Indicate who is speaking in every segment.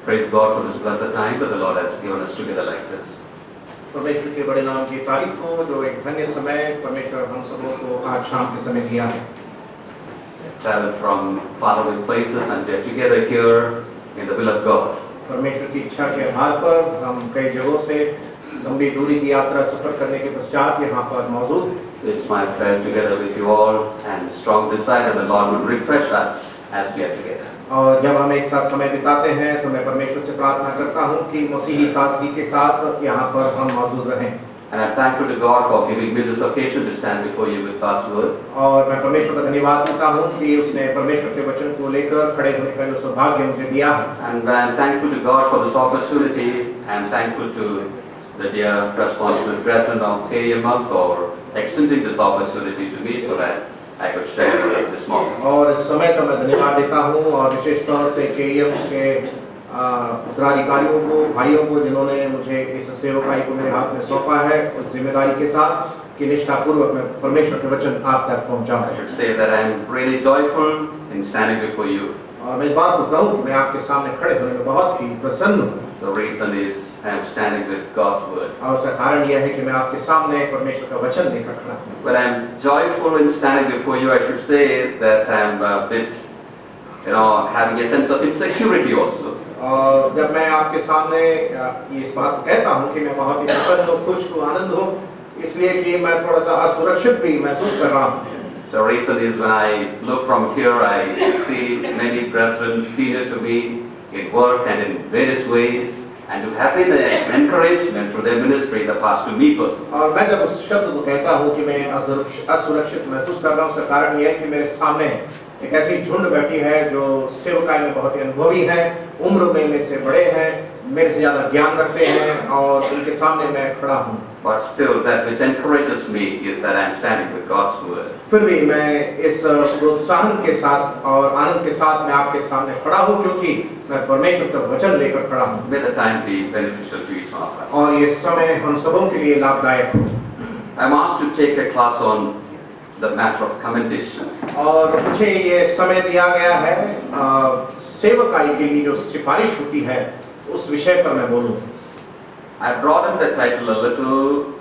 Speaker 1: Praise God for this blessed time that the Lord has given us together like this.
Speaker 2: परमेश्वर के बड़े नाम की तारीफ हो जो एक धन्य समय परमेश्वर हम सबों को आज शाम के समय दिया है।
Speaker 1: Travel from faraway places and we are together here in the will of God.
Speaker 2: परमेश्वर की इच्छा के आधार पर हम कई जगहों से लंबी दूरी की यात्रा सफर करने के पश्चात यहाँ पर मौजूद हैं।
Speaker 1: It's my prayer together with you all and strong desire that the Lord would refresh us as we are together.
Speaker 2: और जब हम एक साथ समय बिताते हैं तो मैं परमेश्वर से प्रार्थना करता हूँ कि मसीही ताजगी के साथ यहाँ पर हम मौजूद रहें।
Speaker 1: And I'm thankful to God for giving me this occasion to stand before you with God's word.
Speaker 2: और मैं परमेश्वर का धन्यवाद देता हूँ कि उसने परमेश्वर के वचन को लेकर खड़े होने का जो सौभाग्य मुझे दिया है।
Speaker 1: And I'm thankful to God for this opportunity and thankful to the dear responsible brethren of KML for extending this opportunity to me so that I could share this morning.
Speaker 2: और इस समय का मैं धन्यवाद देता हूँ और विशेष तौर से केएम के उत्तराधिकारियों को, भाइयों को जिन्होंने मुझे इस सेवकाई को मेरे हाथ में सौंपा है उस जिम्मेदारी के साथ कि निष्ठापूर्वक मैं परमेश्वर के वचन आप तक पहुँचाऊँ।
Speaker 1: I should say that I am really joyful in standing before you.
Speaker 2: और मैं इस बात को कहूँ कि मैं आपके सामने खड़े होने में बहुत ही प्रसन्न हूँ।
Speaker 1: The reason is I am standing with God's word.
Speaker 2: और उसका कारण यह है कि मैं आपके सामने परमेश्वर का वचन लेकर खड़ा हूँ।
Speaker 1: When I am joyful in standing before you, I should say that I am a bit, having a sense of insecurity also.
Speaker 2: और जब मैं आपके सामने ये इस बात को कहता हूँ कि मैं बहुत ही प्रसन्न हूँ, खुश हूँ, आनंद हूँ, इसलिए कि मैं थोड़ा सा असुरक्षित भी महसूस कर रहा हूँ।
Speaker 1: The reason is when I look from here, I see many brethren senior to me in work and in various ways, and to have been an encouragement through their ministry in the past to me personally.
Speaker 2: और मैं जब उस शब्द को कहता हूँ कि मैं असुरक्षित महसूस कर रहा हूँ, उसका कारण यह है कि मेरे सामने एक ऐसी झुंड बैठी है जो सेवकाई में बहुत ही अनुभवी है, उम्र में से बड़े हैं, मेरे से ज्यादा ज्ञान रखते हैं और उनके सामने मैं खड़ा हूँ।
Speaker 1: But still, that which encourages me is that I am standing with God's word.
Speaker 2: फिर भी मैं इस प्रोत्साहन के साथ और आनंद के साथ मैं आपके सामने खड़ा हूँ क्योंकि मैं परमेश्वर का वचन लेकर खड़ा हूँ।
Speaker 1: May the time be beneficial to each one of us.
Speaker 2: और ये समय हम सबों के लिए लाभदायक हो।
Speaker 1: I'm asked to take a class on the matter of commendation.
Speaker 2: और मुझे ये समय दिया गया है सेवकाई के लिए जो सिफारिश होती है उस विषय पर मैं बोलूँ।
Speaker 1: I broadened the title a little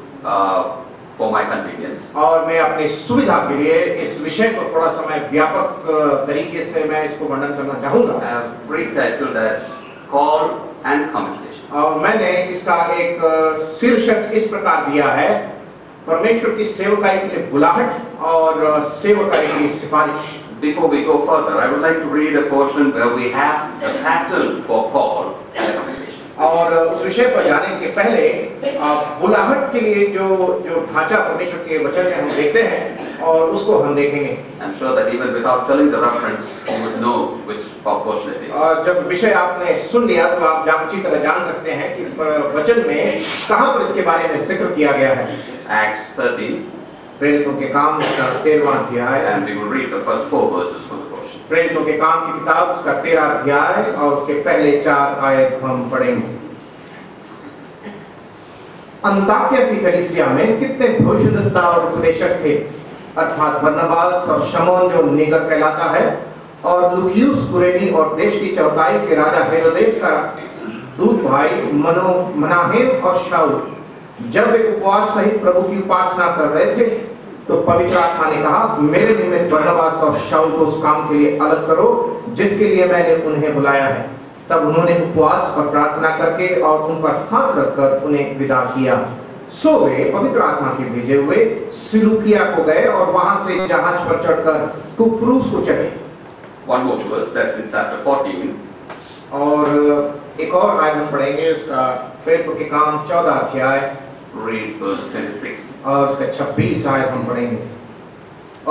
Speaker 1: for my convenience.
Speaker 2: और मैं अपनी सुविधा के लिए इस विषय को थोड़ा सा मैं व्यापक तरीके से मैं इसको वर्णन करना चाहूँगा।
Speaker 1: I have retitled as Call and Commendation.
Speaker 2: और मैंने इसका एक शीर्षक इस प्रकार दिया है, परमेश्वर की सेवकाई के लिए बुलाहट और सेवकाई की सिफारिश।
Speaker 1: Before we go further, I would like to read a portion where we have the pattern for call and commendation.
Speaker 2: और उस विषय पर जाने के पहले बुलाहट के लिए जो ढांचा परमेश्वर के वचन में हम देखते हैं और उसको हम देखेंगे।
Speaker 1: I'm sure that even without telling the reference, you would know which portion it is.
Speaker 2: और जब विषय आपने सुन लिया तो आप अच्छी तरह जान सकते हैं कि वचन में कहाँ पर इसके बारे में जिक्र किया गया है।
Speaker 1: Acts 13.
Speaker 2: प्रेरितों के काम उसका 13वां अध्याय।
Speaker 1: And we will read the first 4 verses from the portion.
Speaker 2: प्रेरितों के काम की किताब उसका 13 अध्याय और उसके पहले 4 आयत हम पढ़ेंगे। अंताकिया की कलीसिया में कितने भविष्यद्वक्ता और उपदेशक थे, अर्थात बरनबास और शमौन जो नीगर कहलाता है और लुकियुस कुरेनी और देश की चौथाई के राजा हेरोदेस का दूत भाई मनाहेम और शाऊल। जब वे उपवास सहित प्रभु की उपासना कर रहे थे तो पवित्र आत्मा ने कहा, मेरे निमित्त बरनबास और शाऊल को उस काम के लिए अलग करो जिसके लिए मैंने उन्हें बुलाया है। तब उन्होंने उपवास और प्रार्थना करके और उन पर हाथ रखकर उन्हें विदा किया। सो वे पवित्र आत्मा के भेजे हुए सिलूकिया को गए और वहां से जहाज पर चढ़कर कुफरूस को चढ़े।
Speaker 1: One more verse, that's in chapter 14.
Speaker 2: और एक और आयत हम पढ़ेंगे उसका प्रेरितों के काम 14 अध्याय।
Speaker 1: Read verse 26.
Speaker 2: और उसका 26 आयत हम पढ़ेंगे।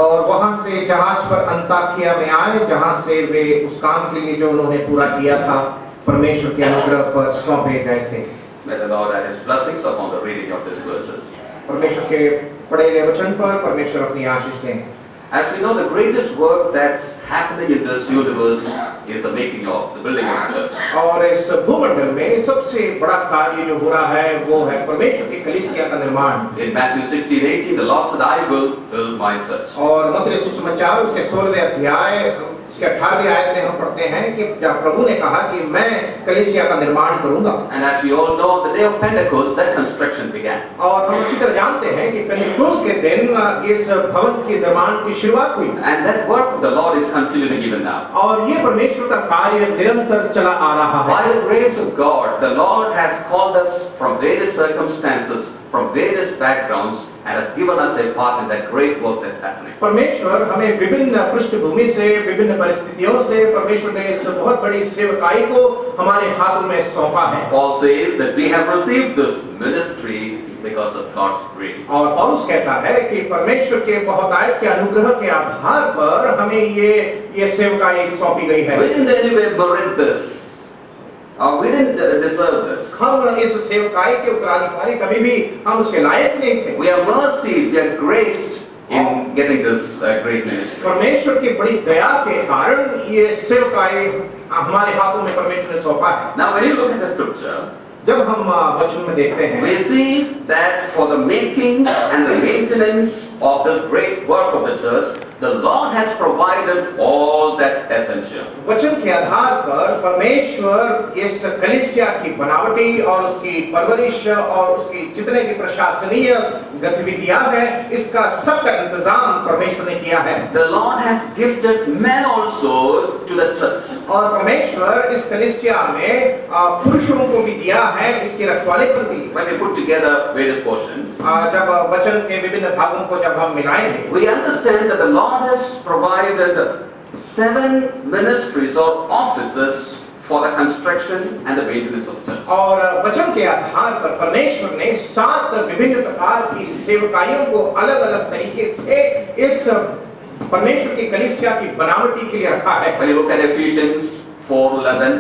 Speaker 2: और वहां से जहाज पर अंताकिया में आए जहां से वे उस काम के लिए जो उन्होंने पूरा किया था परमेश्वर के अनुग्रह पर सौंपे गए थे।
Speaker 1: May the Lord add His blessings upon the reading of these verses.
Speaker 2: परमेश्वर के पढ़े गए वचन पर परमेश्वर अपनी आशीष दें।
Speaker 1: As we know, the greatest work that's happening in this universe is the making of, the building of the church.
Speaker 2: और इस भूमंडल में सबसे बड़ा कार्य जो हो रहा है वो है परमेश्वर की कलीसिया का निर्माण।
Speaker 1: In Matthew 16:18, the Lord said, I will build my church.
Speaker 2: और मत्ती सुसमाचार उसके 16वें अध्याय उसके 18वीं आयत में हम पढ़ते हैं कि जब प्रभु ने कहा कि मैं कलीसिया का निर्माण करूंगा।
Speaker 1: And as we all know, the day of Pentecost, that construction began.
Speaker 2: और हम अच्छी तरह जानते हैं कि पेंटेकोस्त के दिन इस भवन के निर्माण की शुरुआत हुई।
Speaker 1: And that work of the Lord is continually given now.
Speaker 2: और ये परमेश्वर का कार्य निरंतर चला आ रहा है।
Speaker 1: By the grace of God, the Lord has called us from various circumstances, from various backgrounds, and has given us a part in that great work that's happening.
Speaker 2: परमेश्वर हमें विभिन्न पृष्ठभूमि से, विभिन्न परिस्थितियों से परमेश्वर ने इस बहुत बड़ी सेवकाई को हमारे हाथों में सौंपा है।
Speaker 1: Paul says that we have received this ministry because of God's grace.
Speaker 2: और पौलुस कहता है कि परमेश्वर के बहुतायत के अनुग्रह के आधार पर हमें ये सेवकाई सौंपी गई है।
Speaker 1: We didn't anyway merit this. We didn't deserve this.
Speaker 2: हम इस सेवकाई के उत्तराधिकारी कभी भी हम उसके लायक नहीं थे।
Speaker 1: We are mercy, we are graced in getting this great ministry.
Speaker 2: परमेश्वर की बड़ी दया के कारण ये सेवकाई हमारे हाथों में परमेश्वर ने सौंपा है।
Speaker 1: Now when you look at the scripture,
Speaker 2: जब हम वचन में देखते हैं,
Speaker 1: we see that for the making and the maintenance of this great work of the church, the Lord has provided all that's essential.
Speaker 2: वचन के आधार पर परमेश्वर इस कलीसिया की बनावटी और उसकी परवरिश और उसकी जितने की प्रशासनीय गतिविधियां हैं, इसका सबका इंतजाम परमेश्वर ने किया है।
Speaker 1: The Lord has gifted men also to the church.
Speaker 2: और परमेश्वर इस कलीसिया में पुरुषों को भी दिया है इसकी रखवाली पर भी।
Speaker 1: When we put together various portions,
Speaker 2: जब वचन के विभिन्न भागों को जब हम मिलाएंगे,
Speaker 1: we understand that the Lord has provided 7 ministries or offices for the construction and the maintenance of church.
Speaker 2: और वचन के आधार पर परमेश्वर ने 7 विभिन्न प्रकार की सेवकाइयों को अलग-अलग तरीके से इस परमेश्वर की कलीसिया की बनावटी के लिए रखा है।
Speaker 1: When you look at Ephesians 4:11,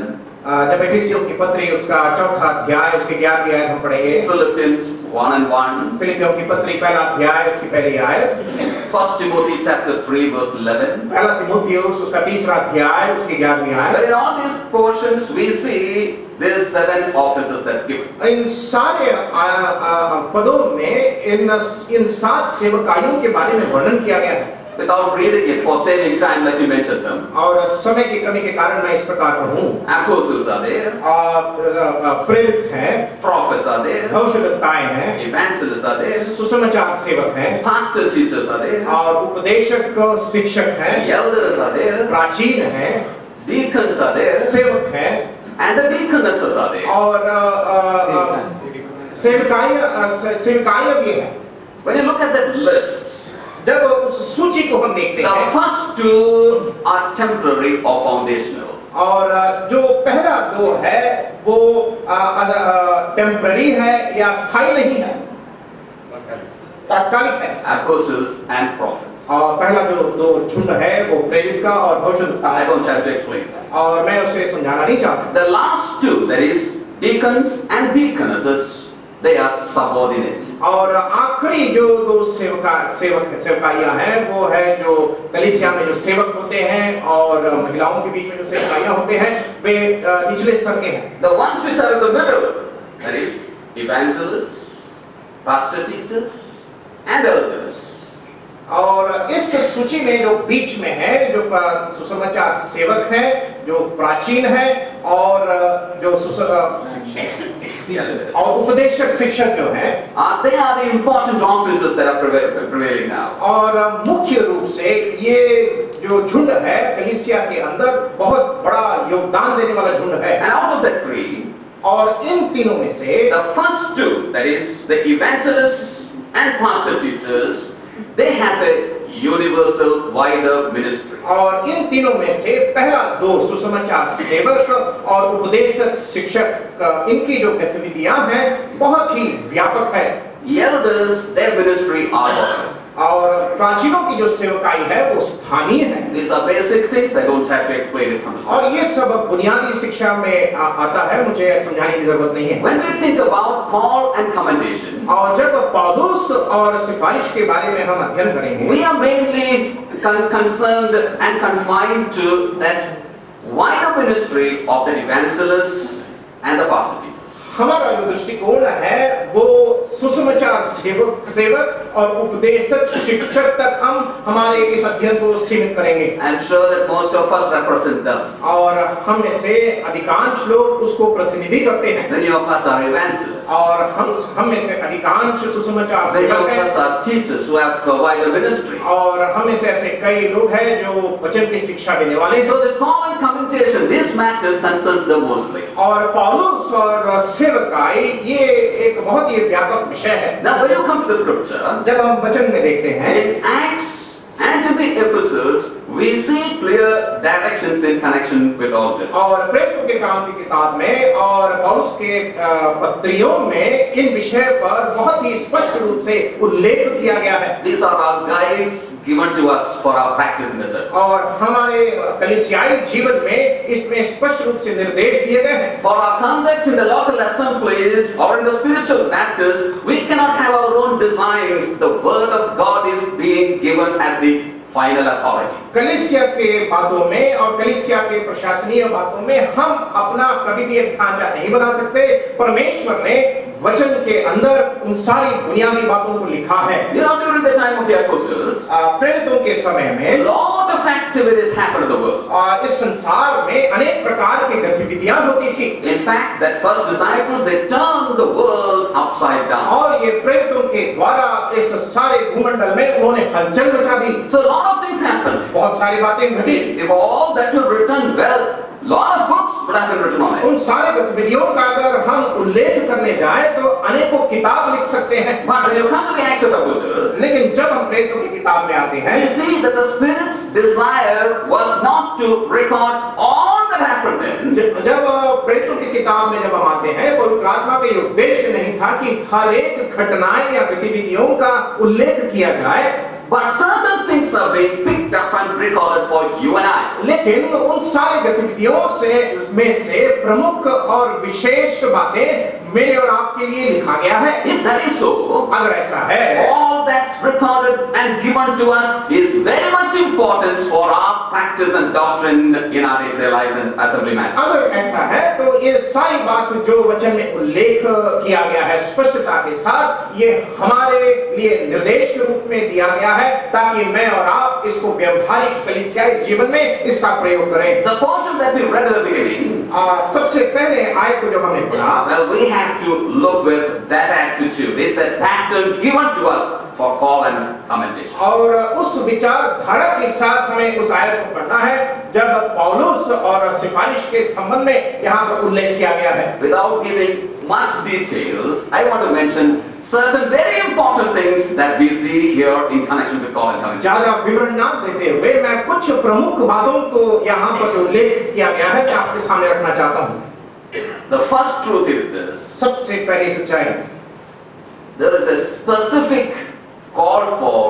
Speaker 2: जब इफिसियों की पत्री उसका 4था अध्याय उसके 11वीं आयत हम पढ़ेंगे।
Speaker 1: Philippians 1:1,
Speaker 2: फिलिपियों की पत्री पहला अध्याय उसकी पहली आयत।
Speaker 1: 1 Timothy chapter 3 verse 11.
Speaker 2: पहला तिमुथियुस उसका 3रा अध्याय उसकी 11वीं आयत।
Speaker 1: But in all these portions we see there's 7 offices that's given.
Speaker 2: इन सारे पदों में इन 7 सेवकाइयों के बारे में वर्णन किया गया है।
Speaker 1: Without reading it for saving time, let me mention them.
Speaker 2: और समय की कमी के कारण मैं इस प्रकार कहूँ।
Speaker 1: Apostles are there,
Speaker 2: प्रेरित हैं,
Speaker 1: prophets are there,
Speaker 2: भविष्यवक्ताएं हैं,
Speaker 1: evangelists are there,
Speaker 2: सुसमाचार सेवक हैं,
Speaker 1: pastor teachers are there,
Speaker 2: और उपदेशक शिक्षक हैं,
Speaker 1: elders are there,
Speaker 2: प्राचीन हैं,
Speaker 1: deacons are there,
Speaker 2: सेवक हैं,
Speaker 1: and the deaconesses are there.
Speaker 2: और सेवकाइयां भी हैं।
Speaker 1: When you look at that list,
Speaker 2: जब उस सूची को हम देखते
Speaker 1: the
Speaker 2: हैं,
Speaker 1: first 2 are temporary or foundational.
Speaker 2: और जो पहला 2 है वो टेम्पररी है या स्थायी नहीं है, तात्कालिक है।
Speaker 1: Apostles and prophets.
Speaker 2: और पहला जो 2 झुंड है वो प्रेरित का और भविष्यवक्ता
Speaker 1: I
Speaker 2: है,
Speaker 1: don't have to explain that.
Speaker 2: और मैं उसे समझाना नहीं चाहता।
Speaker 1: The last 2, that is deacons and deaconesses, they are subordinate.
Speaker 2: और आखिरी जो 2 सेवकाइयां हैं वो है जो कलीसिया में जो सेवक होते हैं और महिलाओं के बीच में जो सेवकाइयां होते हैं वे निचले स्तर के हैं।
Speaker 1: The ones which are in the middle, that is evangelists, pastor teachers and elders.
Speaker 2: और इस सूची में जो बीच में है जो सुसमाचार सेवक हैं, जो प्राचीन हैं और जो और उपदेशक शिक्षक जो हैं,
Speaker 1: They are the important offices that are prevailing now.
Speaker 2: और मुख्य रूप से ये जो झुंड है कलीसिया के अंदर बहुत बड़ा योगदान देने वाला झुंड है।
Speaker 1: And out of that 3,
Speaker 2: और इन तीनों में से
Speaker 1: the first 2, that is the evangelists and pastor teachers, they have a universal wider ministry.
Speaker 2: और इन तीनों में से पहला 2 सुसमाचार सेवक और उपदेशक शिक्षक इनकी जो गतिविधियां हैं बहुत ही व्यापक है।
Speaker 1: Elders, their ministry are local.
Speaker 2: और प्राचीनों की जो सेवकाई है वो स्थानीय है।
Speaker 1: These are basic things. I don't have to explain it from the
Speaker 2: और
Speaker 1: start.
Speaker 2: ये सब बुनियादी शिक्षा में आता है, मुझे समझाने की जरूरत नहीं है।
Speaker 1: When we think about call and commendation,
Speaker 2: और जब पौलुस और सिफारिश के बारे में हम अध्ययन करेंगे,
Speaker 1: we are mainly concerned and confined to that wider ministry of the evangelists and the pastor teachers.
Speaker 2: हमारा जो दृष्टिकोण है वो सुसमाचार सेवक और उपदेशक शिक्षक तक हम हमारे इस अध्ययन को सीमित करेंगे
Speaker 1: I'm sure that most of us represent them.
Speaker 2: और हम में से अधिकांश लोग उसको प्रतिनिधि करते हैं
Speaker 1: Many of us are evangelists.
Speaker 2: और हम में से अधिकांश सुसमाचार
Speaker 1: Many
Speaker 2: सेवक
Speaker 1: of
Speaker 2: हैं
Speaker 1: us are teachers who have provided ministry.
Speaker 2: और हम में से ऐसे कई लोग हैं जो वचन की शिक्षा देने वाले हैं
Speaker 1: So this call and commendation, these matters concerns them mostly.
Speaker 2: और पौलुस और सेवकाई ये एक बहुत ही व्यापक विषय है
Speaker 1: Now when you come to the scripture,
Speaker 2: जब हम वचन में देखते हैं
Speaker 1: in Acts and in the epistles, we see clear directions in connection with all this.
Speaker 2: और प्रेरितों के काम की किताब में और पौलुस के पत्रियों में इन विषय पर बहुत ही स्पष्ट रूप से उल्लेख किया गया है
Speaker 1: These are our guides given to us for our practice in the church.
Speaker 2: और हमारे कलीसियाई जीवन में इसमें स्पष्ट रूप से निर्देश दिए गए हैं
Speaker 1: For our conduct in the local assemblies or in the spiritual matters, we cannot have our own designs. The word of God is being given as the final authority.
Speaker 2: कलीसिया के बातों में और कलीसिया के प्रशासनीय बातों में हम अपना कभी भी एक ढांचा नहीं बना सकते परमेश्वर ने वचन के अंदर उन सारी बुनियादी बातों को लिखा है
Speaker 1: You know, during the time of the apostles,
Speaker 2: प्रेरितों के समय
Speaker 1: a
Speaker 2: में
Speaker 1: lot of activities happened in the world.
Speaker 2: इस संसार में अनेक प्रकार की गतिविधियां होती थी
Speaker 1: In fact, that first disciples, they turned the world upside down.
Speaker 2: और ये प्रेरितों के द्वारा इस सारे भूमंडल में उन्होंने हलचल मचा दी
Speaker 1: So a lot of things happened.
Speaker 2: बहुत सारी बातें घटी
Speaker 1: If all that were written well, lot of books would have been written on it.
Speaker 2: उन सारे गतिविधियों का अगर हम उल्लेख करने जाएं तो अनेकों किताब लिख सकते हैं
Speaker 1: But when you come to the Acts of the Apostles,
Speaker 2: लेकिन जब हम प्रेरितों की किताब में आते हैं
Speaker 1: we see that the Spirit's desire was not to record all that happened then,
Speaker 2: जब प्रेरितों की किताब में जब हम आते हैं पवित्र आत्मा का ये उद्देश्य नहीं था कि हर एक घटनाएं या गतिविधियों का उल्लेख किया जाए
Speaker 1: but certain things are being picked up and recorded for you and I.
Speaker 2: लेकिन उन सारी गतिविधियों से प्रमुख और विशेष बातें मेरे और आपके लिए लिखा गया है
Speaker 1: If that is so,
Speaker 2: अगर ऐसा है
Speaker 1: all that's recorded and given to us is very much important for our practice and doctrine in our day-to-day lives and assembly matters.
Speaker 2: अगर ऐसा है तो ये सारी बात जो वचन में उल्लेख किया गया है स्पष्टता के साथ ये हमारे लिए निर्देश के रूप में दिया गया है ताकि मैं और आप इसको व्यवहारिक कलीसियाई जीवन में इसका प्रयोग करें
Speaker 1: The portion that we read at the beginning,
Speaker 2: सबसे पहले आयत को जब हमने पढ़ा
Speaker 1: well, we have to look with that attitude. It's a pattern given to us for call and commendation.
Speaker 2: और उस विचारधारा के साथ हमें उस आयत को पढ़ना है जब पौलुस और सिफारिश के संबंध में यहाँ पर उल्लेख किया गया है
Speaker 1: Without giving much details, I want to mention certain very important things that we see here in connection with call and commendation.
Speaker 2: ज्यादा विवरण ना देते हुए मैं कुछ प्रमुख बातों को यहाँ पर जो उल्लेख किया गया है मैं आपके सामने रखना चाहता हूँ
Speaker 1: The first truth is this.
Speaker 2: सबसे पहली सच्चाई
Speaker 1: There is a specific call for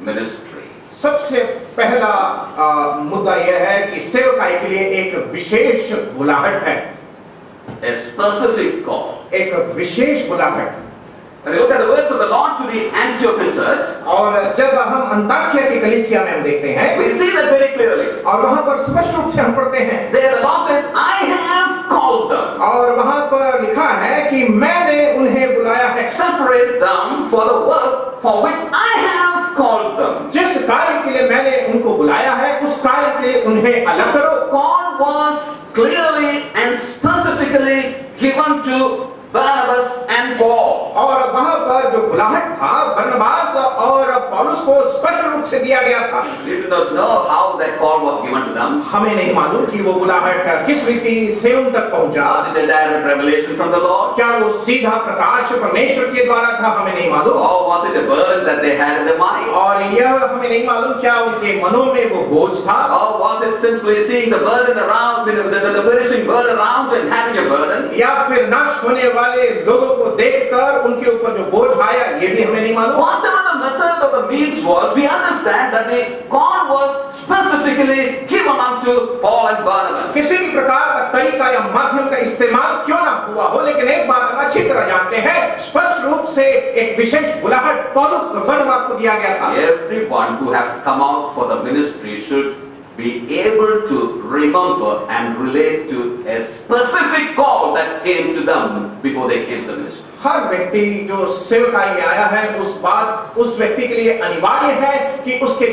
Speaker 1: ministry.
Speaker 2: सबसे पहला मुद्दा यह है कि सेवकाई के लिए एक विशेष बुलाहट है
Speaker 1: A specific call.
Speaker 2: एक विशेष बुलाहट
Speaker 1: When you look at the words of the Lord to the Antiochian church,
Speaker 2: और जब हम अंताकिया की कलीसिया में हम देखते हैं
Speaker 1: we see that very clearly.
Speaker 2: और वहां पर स्पष्ट रूप से हम पढ़ते हैं
Speaker 1: There the Lord says, I have called them.
Speaker 2: और वहां पर लिखा है कि मैंने उन्हें बुलाया है
Speaker 1: Separate them for the work for which I have called them.
Speaker 2: जिस कार्य के लिए मैंने उनको बुलाया है उस कार्य के लिए उन्हें अलग करो
Speaker 1: God was clearly and specifically given to Barnabas and Paul.
Speaker 2: और वहां पर जो बुलाहट था बरनबास और पौलुस को स्पष्ट रूप से दिया गया था
Speaker 1: We do not know how that call was given to them.
Speaker 2: हमें नहीं मालूम कि वो बुलाहट किस रीति से उन तक पहुंचा
Speaker 1: Was it a direct revelation from the Lord?
Speaker 2: क्या वो सीधा प्रकाश परमेश्वर के द्वारा था हमें नहीं मालूम
Speaker 1: Or was it a burden that they had in their mind?
Speaker 2: और यह हमें नहीं मालूम क्या उनके मनों में वो बोझ था
Speaker 1: Or was it simply seeing the burden around, the perishing burden around and having a burden?
Speaker 2: या फिर नाश होने वाले लोगों को देखकर उनके ऊपर जो बोझ आया ये भी हमें नहीं मालूम
Speaker 1: Whatever the method or the means was, we understand that the call was specifically given unto Paul and Barnabas.
Speaker 2: किसी भी प्रकार का तरीका या माध्यम का इस्तेमाल क्यों ना हुआ हो लेकिन एक बात हम अच्छी तरह जानते हैं स्पष्ट रूप से एक विशेष बुलाहट पौलुस बरनबास को दिया गया था
Speaker 1: Everyone who has come out for the ministry should be able to remember and relate to a specific call that came to them before they came to the ministry.
Speaker 2: हर व्यक्ति जो सेवकाई में आया है उस व्यक्ति के लिए अनिवार्य है कि उसके